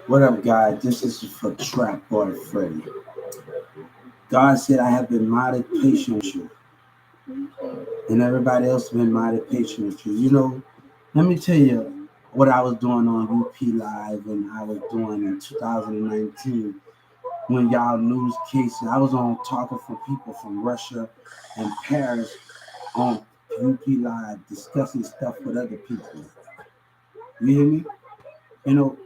What up, guys? This is for Trap Boy Freddy. God said, I have been mighty patient with you, and everybody else been mighty patient with you. Let me tell you what I was doing on UP Live and I was doing in 2019 when y'all news cases. I was on talking for people from Russia and Paris on UP Live discussing stuff with other people. You hear me?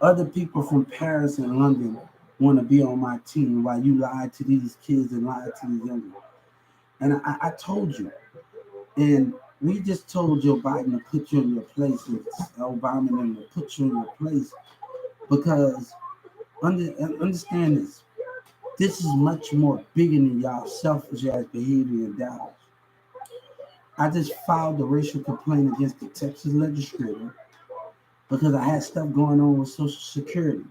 Other people from Paris and London want to be on my team while you lied to these kids and lied to these young. And I told you, and we just told Joe Biden to put you in your place, and Obama and to put you in your place because understand this. This is much more bigger than y'all selfish ass behavior in Dallas. I just filed a racial complaint against the Texas legislature because I had stuff going on with Social Security.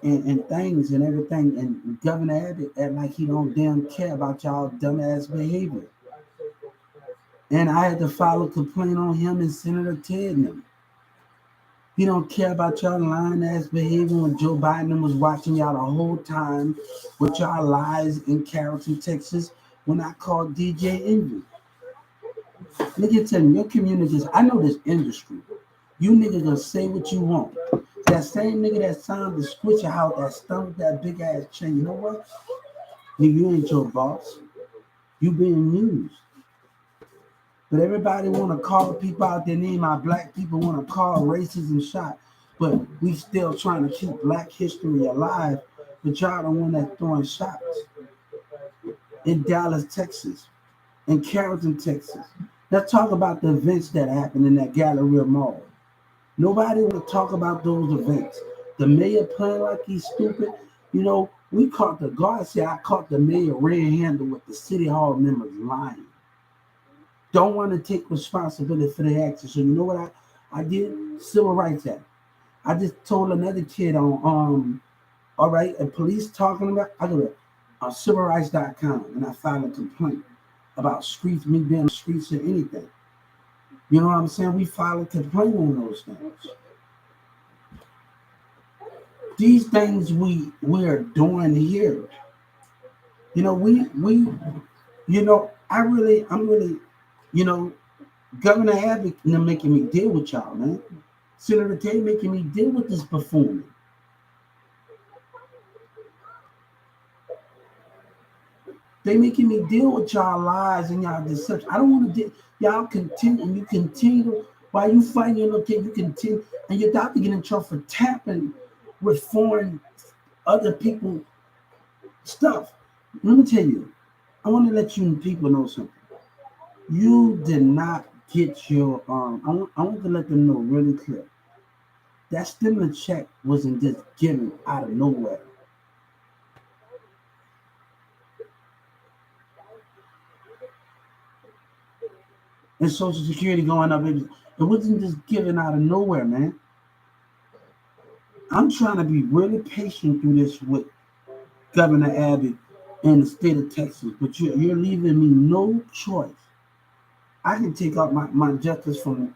And things and everything. And Governor Abbott act like he don't damn care about y'all dumbass behavior. And I had to file a complaint on him and Senator Ted and them. He don't care about y'all lying ass behavior when Joe Biden was watching y'all the whole time with y'all lies in Carrollton, Texas, when I called DJ Envy. Nigga tell me, your communities, I know this industry. You niggas gonna say what you want. That same nigga that signed the switcher out that stunk that big ass chain, you know what? Nigga, you ain't your boss. You being used. But everybody want to call people out their name. Our black people want to call racism shot. But we still trying to keep black history alive. But y'all the one that's throwing shots. In Dallas, Texas. In Carrollton, Texas. Let's talk about the events that happened in that Galleria Mall. Nobody want to talk about those events. The mayor playing like he's stupid. We caught the guard said I caught the mayor red-handed with the city hall members lying. Don't want to take responsibility for their actions. So you know what I did? Civil Rights Act. I just told another kid on all right, a police talking about I go to civilrights.com and I filed a complaint about streets, me being on the streets or anything. You know what I'm saying? We file a complaint on those things. These things we're doing here. I'm really, Governor Abbott making me deal with y'all, man. Senator Tate making me deal with this buffoon. They making me deal with y'all lies and y'all deception. I don't want to y'all continue and you continue while you fighting your little kid, you continue and your doctor get in trouble for tapping with foreign other people stuff. Let me tell you, I want to let you people know something. You did not get your I want to let them know really clear. That stimulus check wasn't just given out of nowhere. And Social Security going up, it wasn't just given out of nowhere, man. I'm trying to be really patient through this with Governor Abbott and the state of Texas, but you're leaving me no choice. I can take out my justice from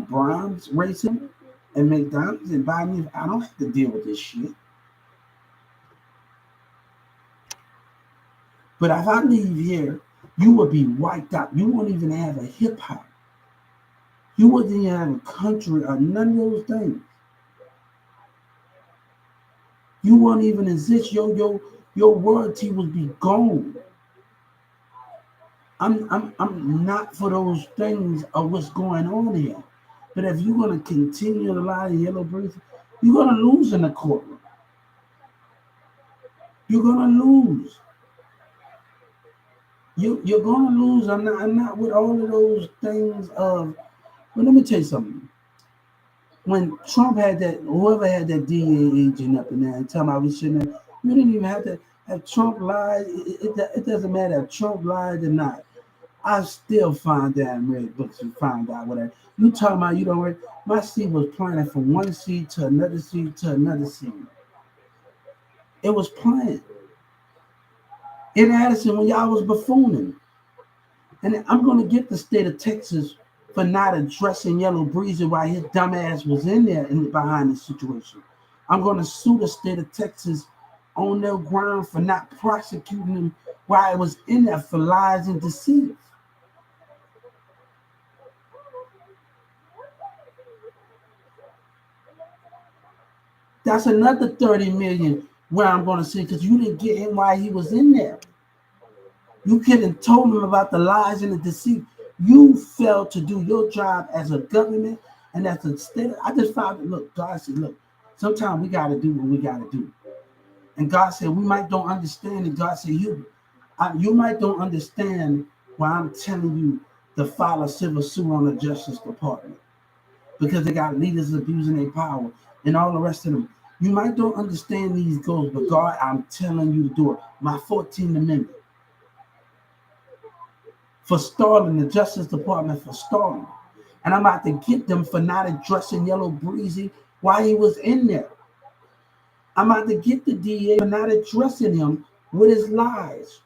Browns racing and McDonald's and buy me. I don't have to deal with this shit. But if I leave here, you will be wiped out. You won't even have a hip hop. You wouldn't even have a country or none of those things. You won't even exist. Your royalty would be gone. I'm not for those things of what's going on here. But if you're gonna continue to lie to yellow bricks, you're gonna lose in the courtroom. You're gonna lose. You're gonna lose. I'm not with all of those things of. Well, let me tell you something. When Trump had that, whoever had that DEA agent up in there and tell me we shouldn't have, you didn't even have to have Trump lied. It doesn't matter if Trump lied or not. I still find that and read books and find out whatever. You talking about you don't read. My seed was planted from one seed to another seed to another seed. It was planted. In Addison when y'all was buffooning. And I'm going to get the state of Texas for not addressing Yellow Breezy while his dumb ass was in there behind the situation. I'm going to sue the state of Texas on their ground for not prosecuting him while it was in there for lies and deceit. That's another 30 million where I'm going to say, because you didn't get him while he was in there. You could have told him about the lies and the deceit. You failed to do your job as a government and as a state. I just found it. Look, God said, look, sometimes we got to do what we got to do. And God said, we might don't understand. And God said, you might don't understand why I'm telling you to file a civil suit on the Justice Department. Because they got leaders abusing their power and all the rest of them. You might don't understand these goals, but God, I'm telling you to do it. My 14th Amendment. For stalling, the Justice Department for stalling. And I'm about to get them for not addressing Yellow Breezy while he was in there. I'm about to get the DA for not addressing him with his lies.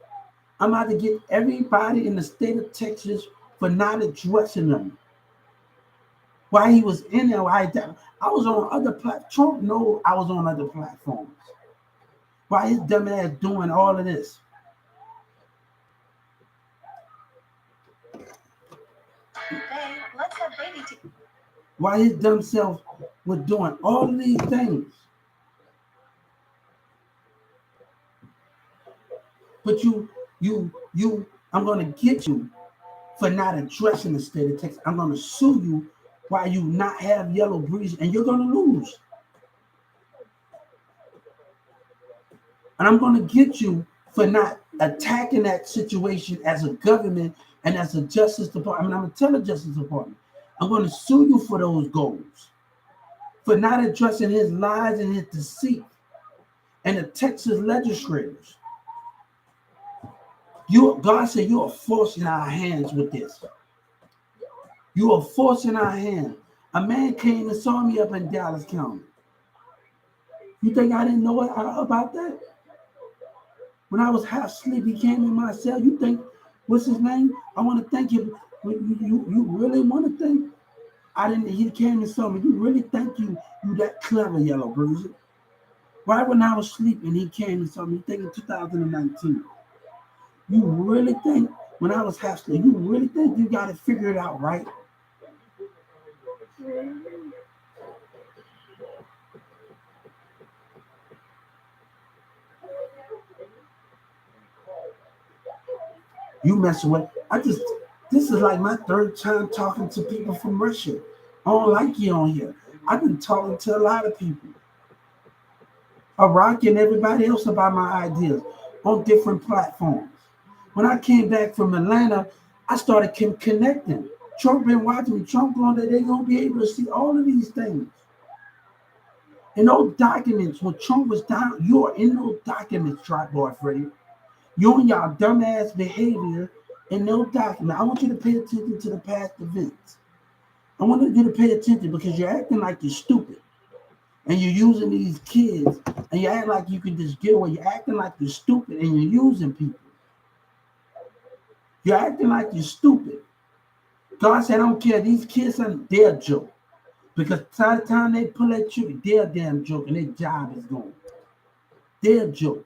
I'm about to get everybody in the state of Texas for not addressing him. While he was in there, I was on other platforms. Trump knows I was on other platforms. Why his dumb ass doing all of this? Hey, let's have baby tea. Why his dumb self was doing all of these things? But I'm gonna get you for not addressing the state of Texas. I'm gonna sue you while you not have Yellow Breeze, and you're gonna lose. And I'm gonna get you for not attacking that situation as a government and as a Justice Department. I'm gonna tell the Justice Department, I'm gonna sue you for those goals, for not addressing his lies and his deceit, and the Texas legislators. God said you are forcing our hands with this. You are forcing our hand. A man came and saw me up in Dallas County. You think I didn't know about that? When I was half asleep, he came in my cell. You think, what's his name? I want to thank you. You really want to thank? I didn't. He came and saw me. You really think you that clever, Yellow Breezy? Right when I was sleeping, he came and saw me. You think in 2019? You really think when I was half asleep? You really think you got to figure it out, right? You messing with? This is like my third time talking to people from Russia. I don't like you on here. I've been talking to a lot of people, Iraq and everybody else about my ideas on different platforms. When I came back from Atlanta, I started connecting. Trump been watching me. Trump going that they're gonna be able to see all of these things. In those documents, when Trump was down, you're in those documents, Tripod Freddy. You and y'all dumbass behavior in those documents. I want you to pay attention to the past events. I want you to pay attention because you're acting like you're stupid. And you're using these kids and you act like you can just get away. You're acting like you're stupid and you're using people. You're acting like you're stupid. God said, I don't care. These kids are their joke. Because by the time they pull that trigger, their damn joke and their job is gone. Their joke.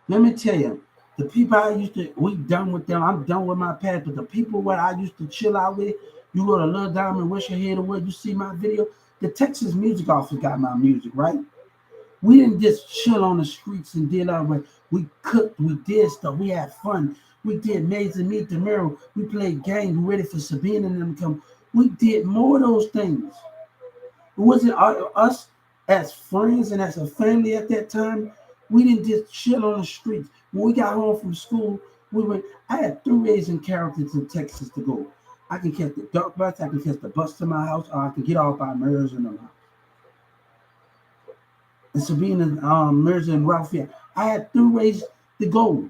Let me tell you, the people we done with them, I'm done with my past, but the people what I used to chill out with, you go to Lil Diamond, Wish Your Head Away, you see my video, the Texas Music Office got my music, right? We didn't just chill on the streets and did our way. We cooked, we did stuff, we had fun. We did Maids and Meet the Mirror, we played games, we ready for Sabine and them to come. We did more of those things. It wasn't us as friends and as a family at that time. We didn't just chill on the streets. When we got home from school, I had 3 raising characters in Texas to go. I can catch the dark bus, I can catch the bus to my house, or I can get off by Mirrors and them house. And Sabina, Mirrors and Ralph. I had 3 ways to go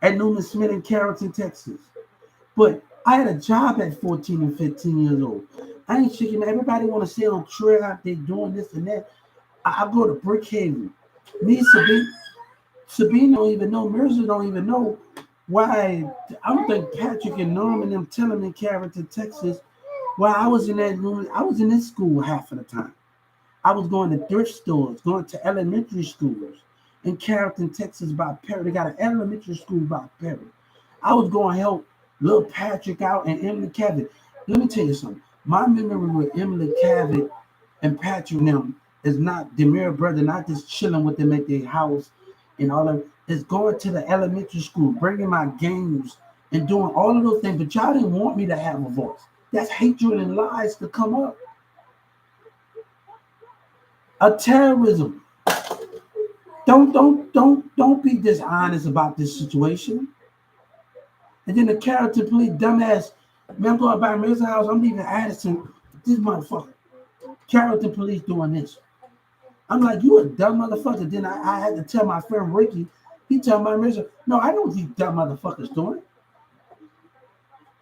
at Newman Smith and Carrollton, Texas. But I had a job at 14 and 15 years old. I ain't shaking. Everybody want to say on trail out there doing this and that. I go to Brookhaven. Me, Sabine don't even know. Mirza don't even know why. I don't think Patrick and Norman them telling me in Carrollton, Texas. While I was in that room, I was in this school half of the time. I was going to thrift stores, going to elementary schools in Carrollton, Texas by Perry. They got an elementary school by Perry. I was going to help little Patrick out and Emily Cabot. Let me tell you something. My memory with Emily Cabot and Patrick and them is not Demir brother, not just chilling with them at their house and all of it's going to the elementary school, bringing my games and doing all of those things. But y'all didn't want me to have a voice. That's hatred and lies to come up. A terrorism. Don't be dishonest about this situation. And then the character police dumbass, man, I'm going by Mirza house, I'm leaving Addison. This motherfucker. Character police doing this. I'm like, you a dumb motherfucker. Then I had to tell my friend Ricky, he told my Mirza, no, I know what these dumb motherfuckers doing.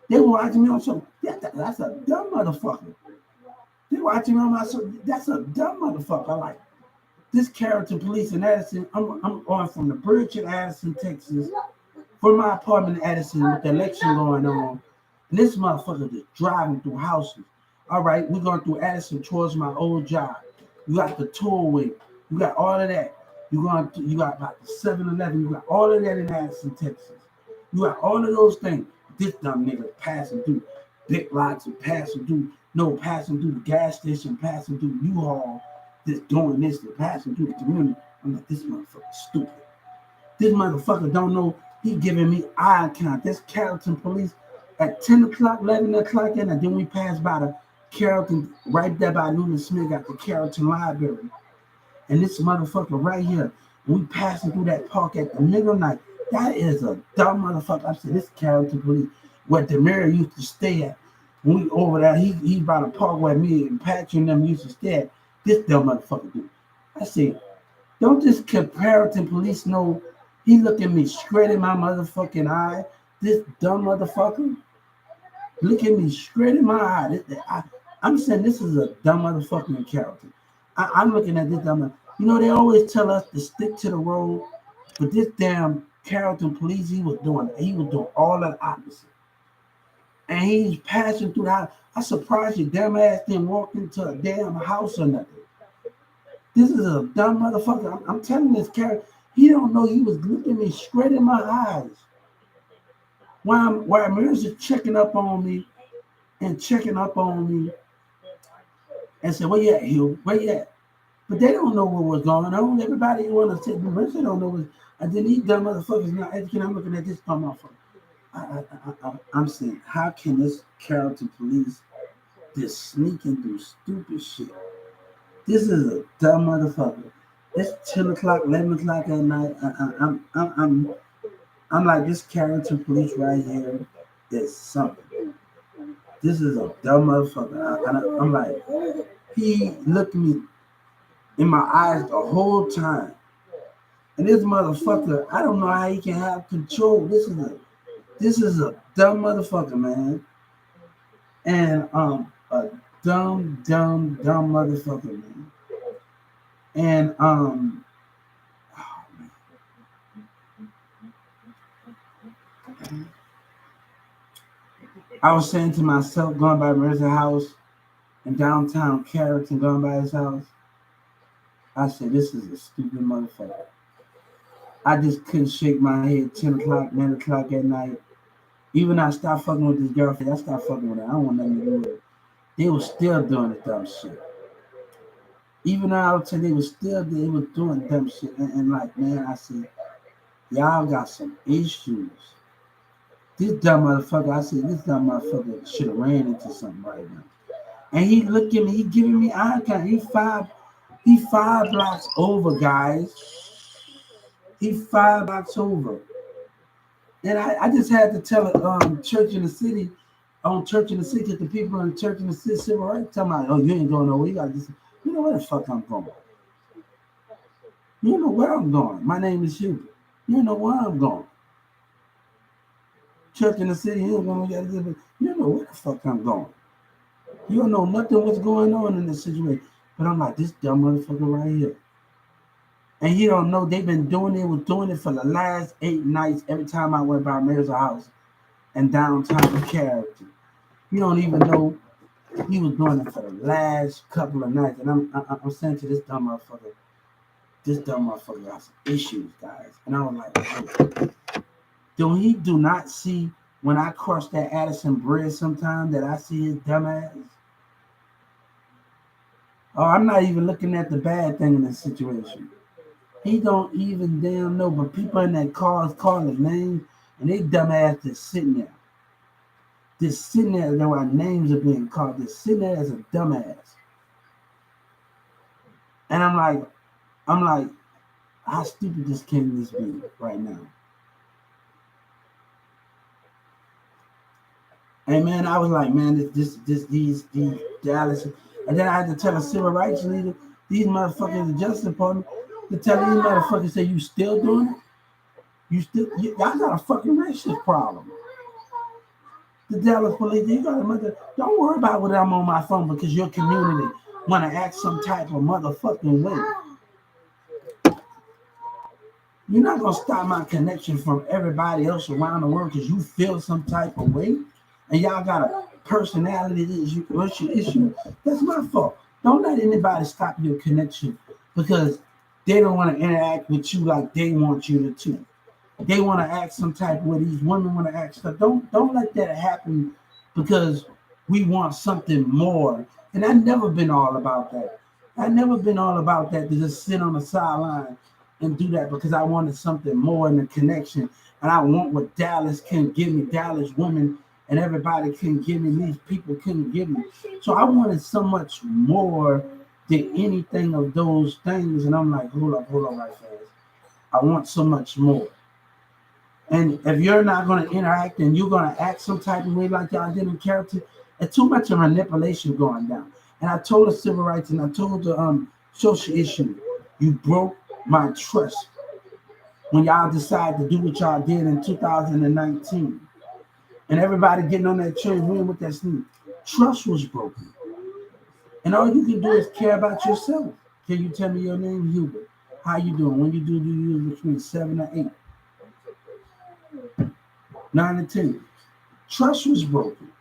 They were watching me on something. That's a dumb motherfucker. They watching me on my something. That's a dumb motherfucker. I like this character police in Addison. I'm going from the bridge in Addison, Texas, from my apartment in Addison with the election going on. And this motherfucker just driving through houses. All right, we're going through Addison towards my old job. You got the tollway. You got all of that. You got about the 7-Eleven. You got all of that in Addison, Texas. You got all of those things. This dumb nigga passing through big lots and passing through the gas station, passing through U-Haul, just doing this and passing through the community. I'm like, this motherfucker stupid. This motherfucker don't know he giving me eye count. This Carrollton police at 10 o'clock, 11 o'clock, and then we pass by the Carrollton, right there by Newman Smith, got the Carrollton Library. And this motherfucker right here, we passing through that park at the middle of the night. That is a dumb motherfucker. I said, this Carrollton police, where Demir used to stay at. When we over there, he by the park where me and Patrick and them used to stay at. This dumb motherfucker do. I said, don't this Carrollton police know he look at me straight in my motherfucking eye? This dumb motherfucker look at me straight in my eye. I'm saying this is a dumb motherfucker in Carrollton. I'm looking at this dumb. You know, they always tell us to stick to the road, but this damn Carrollton police, he was doing all of the opposite. And he's passing through the house. I'm surprised your damn ass didn't walk into a damn house or nothing. This is a dumb motherfucker. I'm telling this character, he don't know he was looking me straight in my eyes. While Mirza checking up on me and said, where you at, Hugh? Where you at? But they don't know what was going on. Everybody want to say, Mirza don't know what. And then these dumb motherfuckers not educated. I'm looking at this dumb motherfucker. I'm saying, how can this Carrollton police just sneaking through stupid shit? This is a dumb motherfucker. It's 10 o'clock, 11 o'clock at night. I'm like, this Carrollton police right here is something. This is a dumb motherfucker. I'm like, he looked me in my eyes the whole time. And this motherfucker, I don't know how he can have control. This is a dumb motherfucker, man. And a dumb motherfucker, man. And oh, man. I was saying to myself, going by Mirza's house in downtown Carrollton, going by his house, I said, this is a stupid motherfucker. I just couldn't shake my head 10 o'clock, 9 o'clock at night. Even I stopped fucking with this girlfriend, I stopped fucking with her. I don't want nothing to do with it. They were still doing the dumb shit. Even though I would say they were doing dumb shit. And like, man, I said, y'all got some issues. This dumb motherfucker, I said, this dumb motherfucker should have ran into something right now. And he looked at me, he giving me eye contact. He 5 blocks over, guys. He 5 blocks over. And I just had to tell Church in the City, because the people in the Church in the City civil rights tell me, oh, you ain't going nowhere. You got this. You know where the fuck I'm going. You know where I'm going. My name is Hubert. You know where I'm going. church in the city. You don't know where the fuck I'm going. You don't know nothing what's going on in this situation. But I'm like, this dumb motherfucker right here. And you don't know they've been doing it for the last 8 nights every time I went by Mayor's house and downtown character. You don't even know he was doing it for the last couple of nights. And I'm saying to this dumb motherfucker got some issues, guys. And I was like, he do not see when I cross that Addison Bridge sometime that I see his dumb ass? Oh, I'm not even looking at the bad thing in this situation. He don't even damn know, but people in that car is calling his name, and they dumb ass just sitting there. Just sitting there, though our names are being called, just sitting there as a dumbass. And I'm like, how stupid this can this be right now? And man, I was like, man, these Dallas, and then I had to tell a civil rights leader, these motherfuckers in the Justice Department, to tell these motherfuckers, say, you still doing it? Y'all got a fucking racist problem. The Dallas police, you got a mother. Don't worry about what I'm on my phone because your community want to act some type of motherfucking way. You're not gonna stop my connection from everybody else around the world because you feel some type of way, and y'all got a personality issue. That's my fault. Don't let anybody stop your connection because they don't want to interact with you like they want you to. They want to act some type of way. These women want to act stuff. Don't let that happen because we want something more. And I've never been all about that. I've never been all about that to just sit on the sideline and do that because I wanted something more in the connection. And I want what Dallas can give me, Dallas women and everybody can give me, these people couldn't give me. So I wanted so much more than anything of those things. And I'm like, hold up right fast. I want so much more. And if you're not going to interact and you're going to act some type of way like y'all did in character, there's too much of manipulation going down. And I told the civil rights and I told the social issue, you broke my trust when y'all decided to do what y'all did in 2019. And everybody getting on that train, win with that sneak. Trust was broken. And all you can do is care about yourself. Can you tell me your name, Hubert? How you doing? When you do you between 7 and 8? 9 and 10. Trust was broken.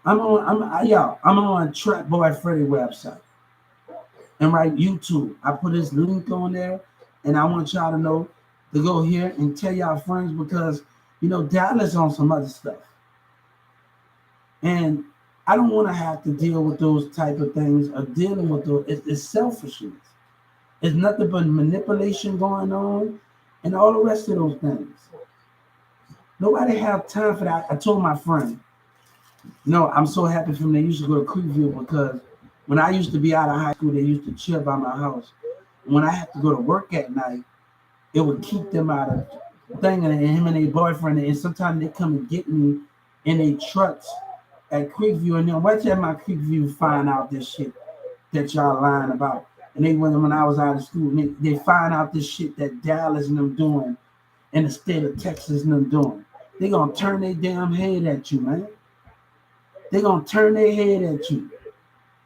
I'm on Trap Boy Freddy website. And right, YouTube. I put this link on there, and I want y'all to know to go here and tell y'all friends because Dallas on some other stuff. And I don't want to have to deal with those type of things or dealing with those. It's selfishness. It's nothing but manipulation going on and all the rest of those things. Nobody have time for that. I told my friend, I'm so happy for them. They used to go to Creekview because when I used to be out of high school, they used to chill by my house. When I had to go to work at night, it would keep them out of thing and him and their boyfriend. And sometimes they come and get me in their trucks at Creekview. And then watch at my Creekview find out this shit that y'all lying about. And they when I was out of school, they find out this shit that Dallas and them doing in the state of Texas and them doing. They gonna turn their damn head at you, man. They gonna turn their head at you.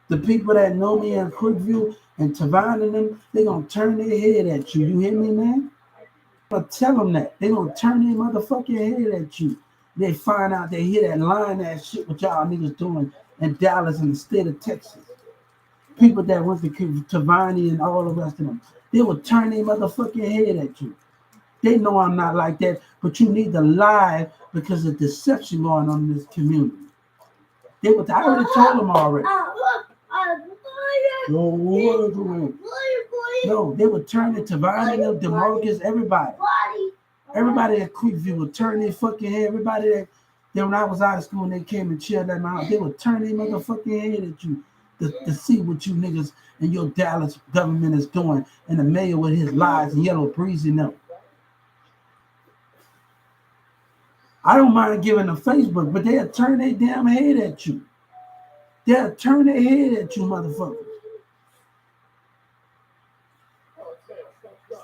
The people that know me in Creekview and Tavine and them, they gonna turn their head at you. You hear me, man? But tell them that. They gonna turn their motherfucking head at you. They find out they hear that lying ass shit what y'all niggas doing in Dallas and the state of Texas. People that went to Tavine and all the rest of them, they will turn their motherfucking head at you. They know I'm not like that, but you need to lie because of deception going on in this community. I already told them already. No, they would turn it to Vine, DeMarcus, everybody. Everybody at Creekview would turn their fucking head. Everybody that when I was out of school and they came and chilled at my house, they would turn their motherfucking head at you to see what you niggas and your Dallas government is doing and the mayor with his lies and yellow breezing them. I don't mind giving them Facebook, but they'll turn their damn head at you. They'll turn their head at you, motherfuckers.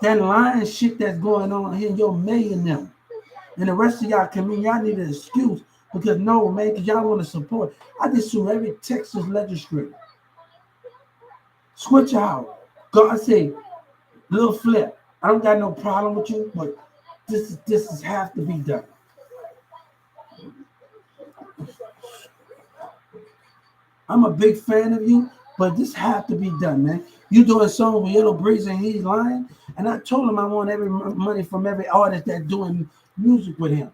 That lying shit that's going on here, your mayor now. And the rest of y'all y'all need an excuse because no, man, because y'all want to support. I just sue every Texas legislator. Switch out. God say, little flip. I don't got no problem with you, but this is have to be done. I'm a big fan of you, but this have to be done, man. You doing a song with Yellow Breeze and he's lying, and I told him I want every money from every artist that's doing music with him.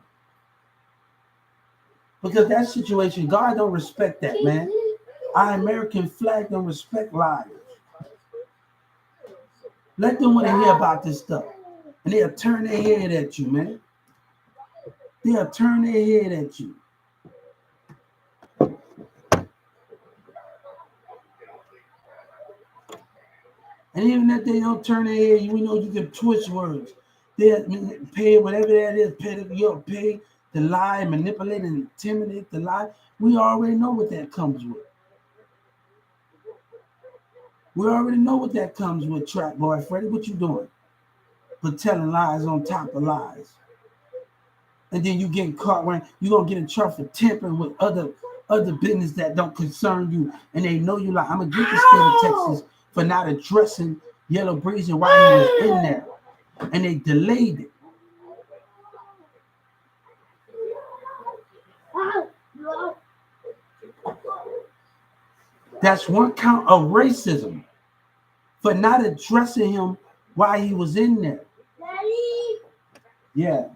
Because that situation, God don't respect that, man. Our American flag don't respect liars. Let them want to hear about this stuff. And they'll turn their head at you, man. They'll turn their head at you. And even if they don't turn their head, you know you can twist words. They'll pay whatever that is, pay to lie, manipulate, and intimidate the lie. We already know what that comes with. We already know what that comes with, Trap Boy Freddy. What you doing? But telling lies on top of lies. And then you getting caught when you're gonna get in trouble for tampering with other business that don't concern you. And they know you like, I'm gonna get the state of Texas for not addressing Yellow Breeze and why he was in there. And they delayed it. That's one count of racism for not addressing him while he was in there. Yeah.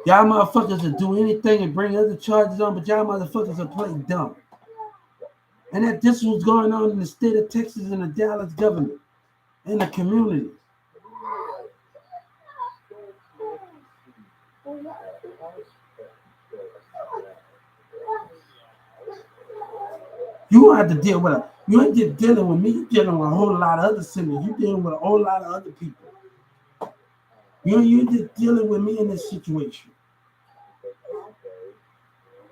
Y'all motherfuckers will do anything and bring other charges on, but y'all motherfuckers will play dumb. And that this was going on in the state of Texas and the Dallas government and the community. You don't have to deal with it. You ain't just dealing with me. You're dealing with a whole lot of other sinners. You're dealing with a whole lot of other people. You're just dealing with me in this situation.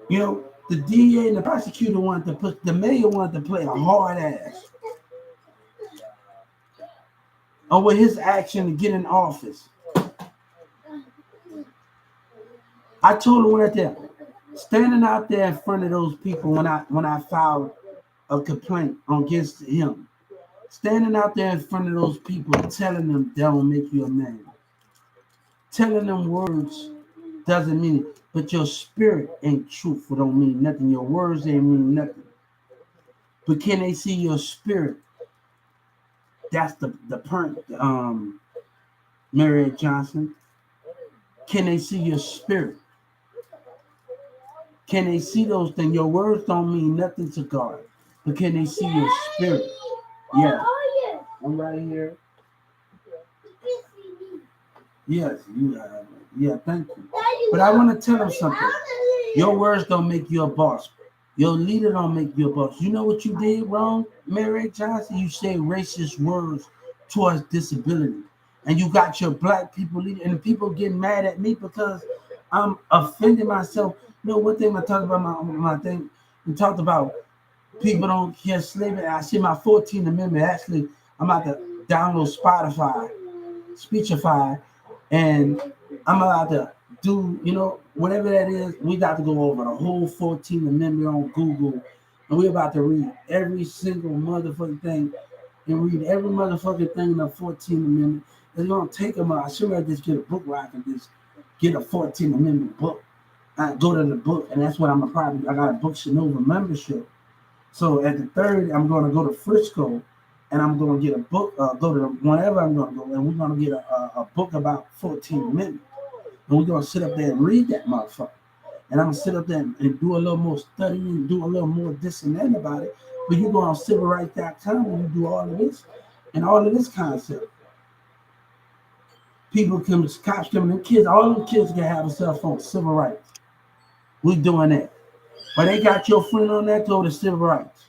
You know, the DA and the prosecutor wanted to put, the mayor wanted to play a hard ass over his action to get in office. I told him right there, standing out there in front of those people when I filed a complaint against him, standing out there in front of those people, telling them that don't make you a man. Telling them words doesn't mean it, but your spirit ain't truthful, don't mean nothing. Your words ain't mean nothing. But can they see your spirit? That's the point, Mary Johnson. Can they see your spirit? Can they see those things? Your words don't mean nothing to God, but can they see your spirit? Yeah, I'm right here. Yes, you have. Yeah, thank you. But I want to tell them something. Your words don't make you a boss. Your leader don't make you a boss. You know what you did wrong, Mary Johnson? You say racist words towards disability. And you got your black people leader, and people getting mad at me because I'm offending myself. You know, one thing I talked about my thing, we talked about people don't care slavery. I see my 14th Amendment. Actually, I'm about to download Spotify, Speechify, and I'm about to do, you know, whatever that is. We got to go over the whole 14th Amendment on Google, and we're about to read every single motherfucking thing and read every motherfucking thing in the 14th Amendment. It's gonna take them. I should have just get a book where I can just get a 14th Amendment book. I go to the book, and that's what I'm gonna probably. I got a Book Shinova membership. So at the 3rd, I'm gonna go to Frisco, and I'm gonna get a book. Go to whenever I'm gonna go, and we're gonna get a book about 14th Amendment, and we're gonna sit up there and read that motherfucker. And I'm gonna sit up there and do a little more studying, do a little more this and that about it. But you go on civilrights.com and you do all of this and all of this concept. People can, cops them, and kids, all them kids can have a cell phone, civil rights. We doing that. But they got your friend on that, go to civil rights.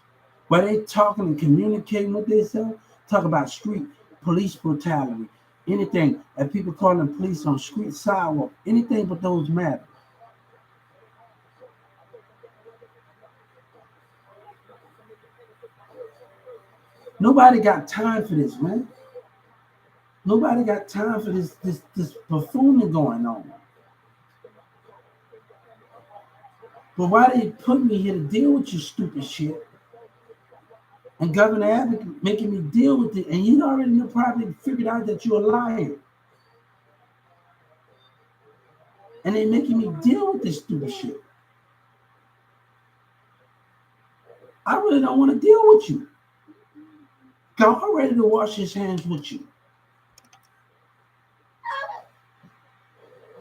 Where they talking and communicating with themselves, talk about street police brutality, anything, and people calling police on street sidewalk, anything but those matter. Nobody got time for this, man. Nobody got time for this buffooning going on. But why they put me here to deal with your stupid shit? And Governor Abbott making me deal with it, and he already probably figured out that you're a liar. And they making me deal with this stupid shit. I really don't want to deal with you. God ready to wash his hands with you.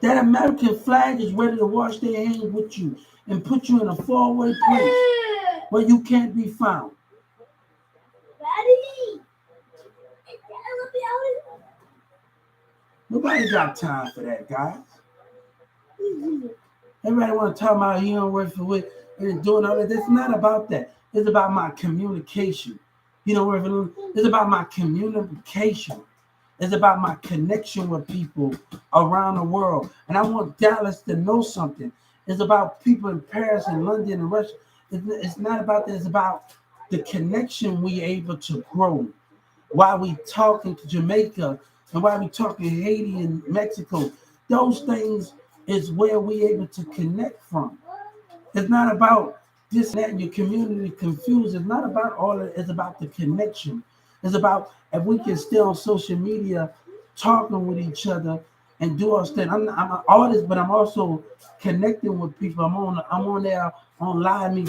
That American flag is ready to wash their hands with you and put you in a faraway place where you can't be found. Nobody got time for that, guys. Everybody want to talk about you don't work for it and doing all that. It's not about that. It's about my communication. You know, it's about my communication. It's about my connection with people around the world. And I want Dallas to know something. It's about people in Paris and London and Russia. It's not about that. It's about the connection we able to grow while we talking to Jamaica and while we talking Haiti and Mexico. Those things is where we able to connect from. It's not about this and that and your community confused. It's not about all of it. It's about the connection. It's about if we can stay on social media talking with each other and do our stuff. I'm an artist, but I'm also connecting with people. I'm on there on Live Me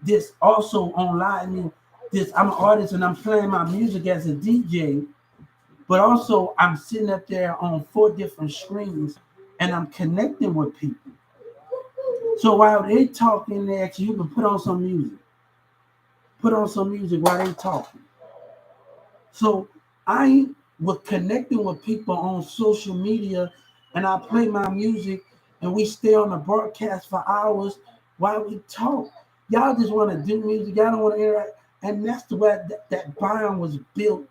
this also on Live Me this. I'm an artist and I'm playing my music as a DJ, but also I'm sitting up there on 4 different screens and I'm connecting with people. So while they talking, they actually you can put on some music. Put on some music while they talking. So I was connecting with people on social media and I play my music and we stay on the broadcast for hours while we talk. Y'all just want to do music, y'all don't want to interact. And that's the way that bond was built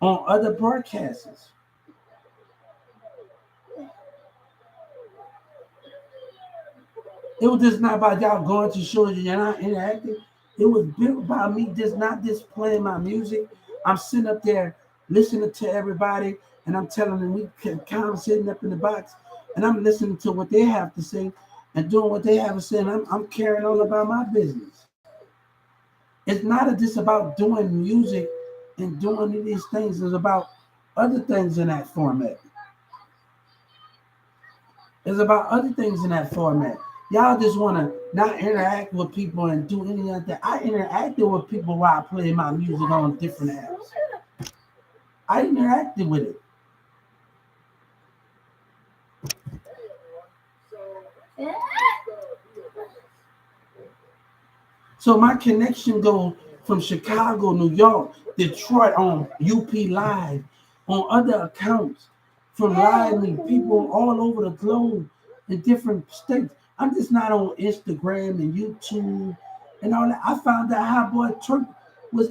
on other broadcasters. It was just not about y'all going to shows and you're not interacting. It was built by me just not just playing my music. I'm sitting up there listening to everybody and I'm telling them we can conversating up in the box and I'm listening to what they have to say and doing what they have to say and I'm carrying on about my business. It's not just about doing music and doing these things. It's about other things in that format. It's about other things in that format. Y'all just want to not interact with people and do any of that. I interacted with people while I played my music on different apps. I interacted with it. So my connection goes from Chicago, New York, Detroit on UP Live, on other accounts, from Live Me, people all over the globe in different states. I'm just not on Instagram and YouTube and all that. I found out how Boy Turk was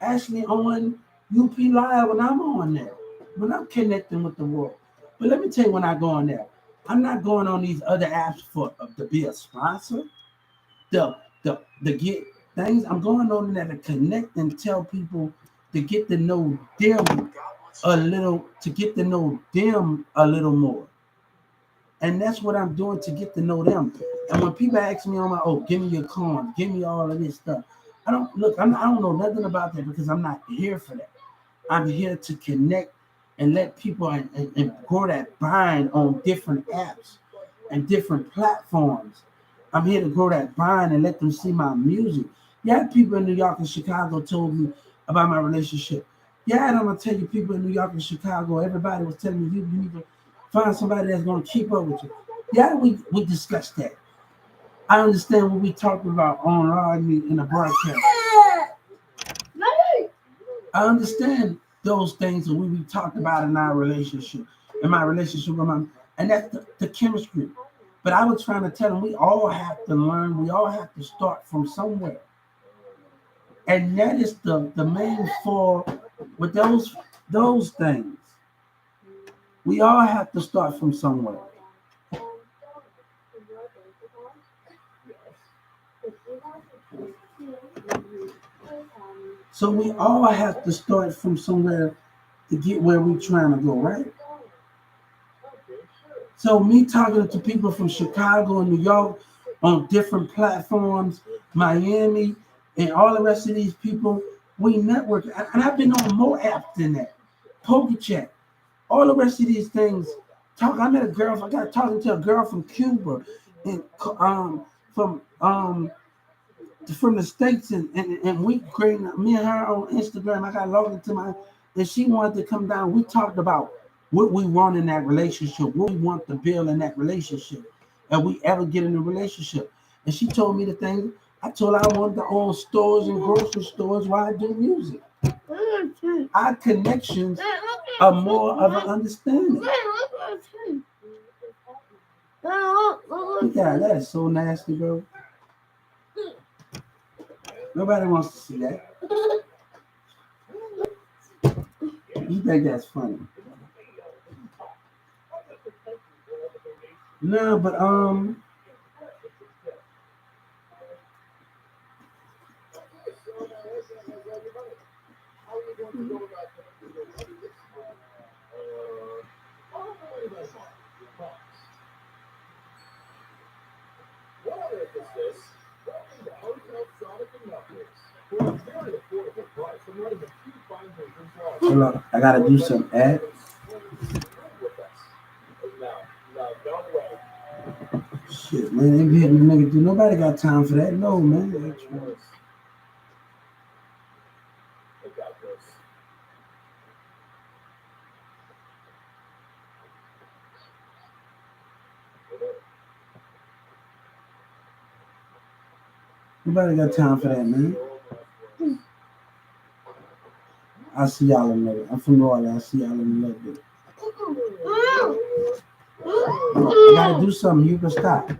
actually on UP Live when I'm on there, when I'm connecting with the world. But let me tell you when I go on there, I'm not going on these other apps for to be a sponsor. The the get things. I'm going on there to connect and tell people to get to know them a little, to get to know them a little more. And that's what I'm doing to get to know them. And when people ask me, give me your coins, give me all of this stuff. I don't look. I don't know nothing about that because I'm not here for that. I'm here to connect and let people and grow that bind on different apps and different platforms. I'm here to grow that bind and let them see my music. Yeah, people in New York and Chicago told me about my relationship. Yeah, and I'm gonna tell you, people in New York and Chicago, everybody was telling me you need to find somebody that's gonna keep up with you. Yeah, we discussed that. I understand what we talked about on in the broadcast. I understand those things that we talked about in our relationship, in my relationship with my, and that's the chemistry. But I was trying to tell them we all have to learn, we all have to start from somewhere. And that is the main for with those things. We all have to start from somewhere. So we all have to start from somewhere to get where we're trying to go, right? So me talking to people from Chicago and New York on different platforms, Miami, and all the rest of these people, we network. And I've been on more apps than that. PokerChat, all the rest of these things. I met a girl. I got talking to a girl from Cuba, and from the States, and we creating me and her on Instagram. I got logged into and she wanted to come down. We talked about what we want in that relationship, what we want to build in that relationship, and we ever get in a relationship. And she told me the thing. I told her I wanted to own stores and grocery stores while I do music. Our connections are more of an understanding. Yeah, that is so nasty, bro. Nobody wants to see that. You think that's funny? No, but hold on, I gotta do some ad. Shit, man, they be hitting the nigga. Nobody got time for that. No, man. Nobody got time for that, man. I'll see y'all in a minute. I'm from New Orleans. I'll see y'all in a little bit. I gotta do something. You can stop.